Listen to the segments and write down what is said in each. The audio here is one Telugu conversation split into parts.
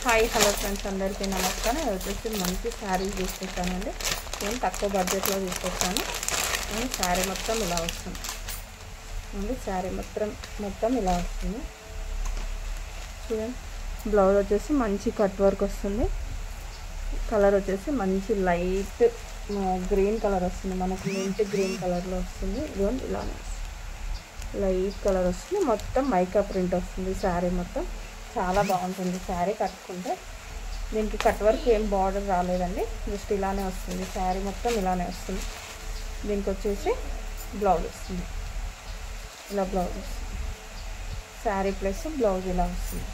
హాయ్ హలో ఫ్రెండ్స్, అందరికీ నమస్కారం. ఇది వచ్చేసి మంచి శారీస్ తీసుకొచ్చానండి. నేను తక్కువ బడ్జెట్లో తీసుకొచ్చాను. నేను శారీ మొత్తం ఇలా వస్తుంది అండి. శారీ మొత్తం ఇలా వస్తుంది చూడండి. బ్లౌజ్ వచ్చేసి మంచి కట్ వర్క్ వస్తుంది. కలర్ వచ్చేసి మంచి లైట్ గ్రీన్ కలర్ వస్తుంది. మనకు మింట్ గ్రీన్ కలర్లో వస్తుంది. ఇదిగోండి ఇలా లైట్ కలర్ వస్తుంది. మొత్తం మైకా ప్రింట్ వస్తుంది. శారీ మొత్తం చాలా బాగుంటుంది. శారీ కట్టుకుంటే దీనికి కట్ వర్క్ ఏం బార్డర్ రాలేదండి, జస్ట్ ఇలానే వస్తుంది. శారీ మొత్తం ఇలానే వస్తుంది. దీనికి వచ్చేసి బ్లౌజ్ వస్తుంది. ఇలా బ్లౌజ్ వస్తుంది. శారీ ప్లస్ బ్లౌజ్ ఇలా వస్తుంది.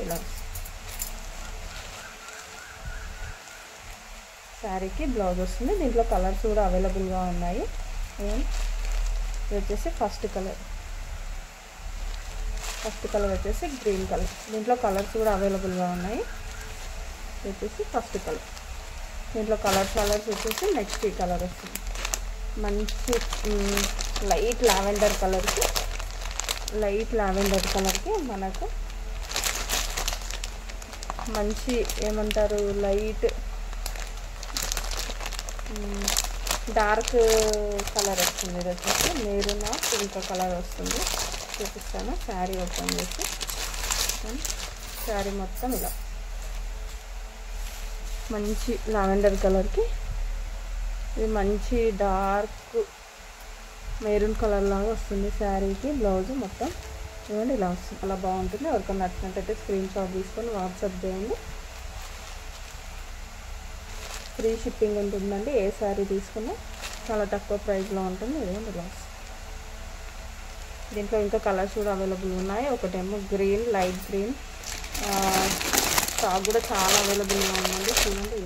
ఇలా వస్తుంది. శారీకి బ్లౌజ్ వస్తుంది. దీంట్లో కలర్స్ కూడా అవైలబుల్గా ఉన్నాయి. ఇది వచ్చేసి ఫస్ట్ కలర్ వచ్చేసి గ్రీన్ కలర్. దీంట్లో కలర్స్ కూడా అవైలబుల్గా ఉన్నాయి. ఇది వచ్చేసి ఫస్ట్ కలర్. దీంట్లో కలర్స్ వచ్చేసి నెక్స్ట్ ఈ కలర్ వస్తుంది. మంచి లైట్ లావెండర్ కలర్కి మనకు మంచి ఏమంటారు లైట్ డార్క్ కలర్ వస్తుంది. ఇది వచ్చేసి మెరూన్ పింక్ కలర్ వస్తుంది. చూపిస్తాను. శారీ ఓపెన్ చేసి శారీ మొత్తం ఇలా మంచి లావెండర్ కలర్కి ఇది మంచి డార్క్ మెరూన్ కలర్ లాగా వస్తుంది. శారీకి బ్లౌజ్ మొత్తం ఇవ్వండి ఇలా వస్తుంది. అలా బాగుంటుంది. ఎవరికైనా నచ్చినట్టయితే స్క్రీన్ షాట్ తీసుకొని వాట్సాప్ చేయండి. ఫ్రీ షిప్పింగ్ ఉంటుందండి. ఏ శారీ తీసుకున్నా చాలా తక్కువ ప్రైస్లో ఉంటుంది. ఇదిగోండి ఇలా వస్తుంది. దీంట్లో ఇంకా కలర్స్ కూడా అవైలబుల్ ఉన్నాయి. ఒకటేమో గ్రీన్, లైట్ గ్రీన్. స్టాక్ కూడా చాలా అవైలబుల్గా ఉందండి. చూడండి,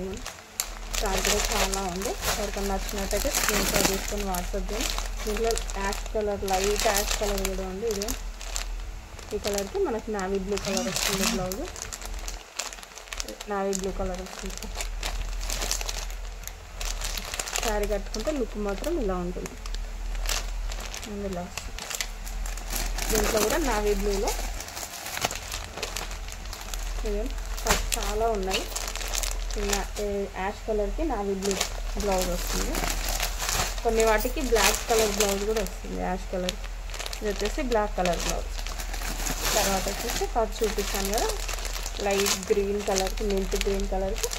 స్టాక్ కూడా చాలా ఉంది. ఎవరికైనా నచ్చినట్టయితే స్క్రీన్ షాట్ తీసుకొని వాట్సాప్ చేయండి. దీంట్లో ash colour, light ash colour కూడా ఉంది. ఇది ఈ కలర్కి మనకి నావీ బ్లూ కలర్ వస్తుంది. బ్లౌజ్ నావీ బ్లూ కలర్ వస్తుంది. శారీ కట్టుకుంటే లుక్ మాత్రం ఇలా ఉంటుంది. ఇలా వస్తుంది. దీంట్లో కూడా నావీ బ్లూలో చాలా ఉన్నాయి. యాష్ కలర్కి నావీ బ్లూ బ్లౌజ్ వస్తుంది. కొన్ని వాటికి బ్లాక్ కలర్ బ్లౌజ్ కూడా వస్తుంది. యాష్ కలర్ ఇది వచ్చేసి బ్లాక్ కలర్ బ్లౌజ్. తర్వాత వచ్చేసి ఫస్ట్ చూపిస్తాను కదా, లైట్ గ్రీన్ కలర్కి మింట్ గ్రీన్ కలర్కి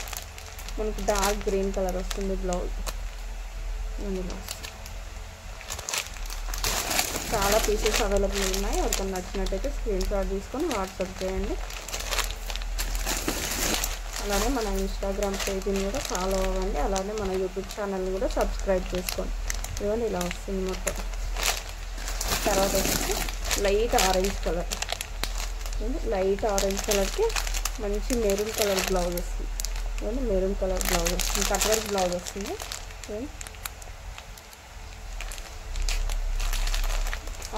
మనకి డార్క్ గ్రీన్ కలర్ వస్తుంది బ్లౌజ్. ఇందులో చాలా పీసెస్ అవైలబుల్ ఉన్నాయి. ఎవరికైనా నచ్చినట్టయితే స్క్రీన్ షాట్ తీసుకొని వాట్సాప్ చేయండి. అలానే మన ఇన్స్టాగ్రామ్ పేజీని కూడా ఫాలో అవ్వండి. అలానే మన యూట్యూబ్ ఛానల్ని కూడా సబ్స్క్రైబ్ చేసుకోండి. ఇవన్నీ ఇలా వస్తుంది మొత్తం. తర్వాత వచ్చేసి లైట్ ఆరెంజ్ కలర్కి మంచి మెరూన్ కలర్ బ్లౌజ్ వస్తుంది. ఇవన్నీ మెరూన్ కలర్ బ్లౌజ్ వస్తుంది. కట్ వర్క్ బ్లౌజ్ వస్తుంది.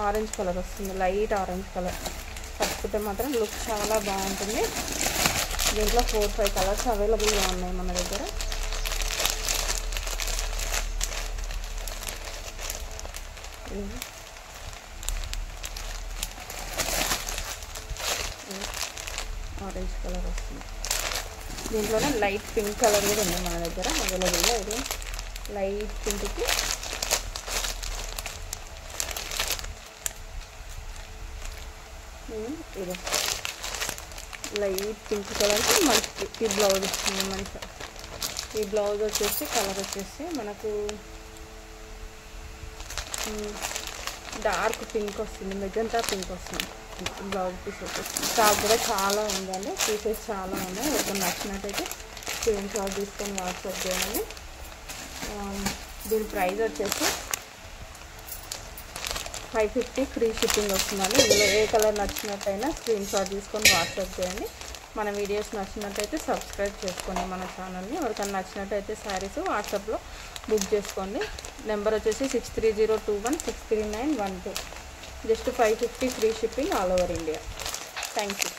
ఆరెంజ్ కలర్ వస్తుంది. లైట్ ఆరెంజ్ కలర్ కట్టుకుంటే మాత్రం లుక్ చాలా బాగుంటుంది. దీంట్లో 4-5 కలర్స్ అవైలబుల్గా ఉన్నాయి మన దగ్గర. ఆరెంజ్ కలర్ వస్తుంది. దీంట్లోనే లైట్ పింక్ కలర్ కూడా ఉంది మన దగ్గర అవైలబుల్గా. ఇది లైట్ పింక్కి ఇది లైట్ పింక్ కలర్కి మంచి ఈ బ్లౌజ్ వస్తుంది. మంచిగా ఈ బ్లౌజ్ వచ్చేసి కలర్ వచ్చేసి మనకు డార్క్ పింక్ వస్తుంది. మెజంతా పింక్ వస్తుంది. బ్లౌజ్ పీస్ వచ్చేసి స్టాక్ కూడా చాలా ఉందండి. పీసెస్ చాలా ఉన్నాయి. ఎవరికైనా నచ్చినట్టయితే స్క్రీన్ షాట్ తీసుకొని వాట్సాప్ చేయండి. దీని ప్రైస్ వచ్చేసి 550 ఫ్రీ షిప్పింగ్ వస్తుందండి. ఇందులో ఏ కలర్ నచ్చినట్టయినా స్క్రీన్ షాట్ తీసుకొని వాట్సాప్ చేయండి. మన వీడియోస్ నచ్చినట్టయితే సబ్స్క్రైబ్ చేసుకోండి మన ఛానల్ని. ఎవరికైనా నచ్చినట్టయితే శారీస్ వాట్సాప్లో బుక్ చేసుకోండి. నెంబర్ వచ్చేసి 6302163912. Just 550 free shipping all over India. Thank you.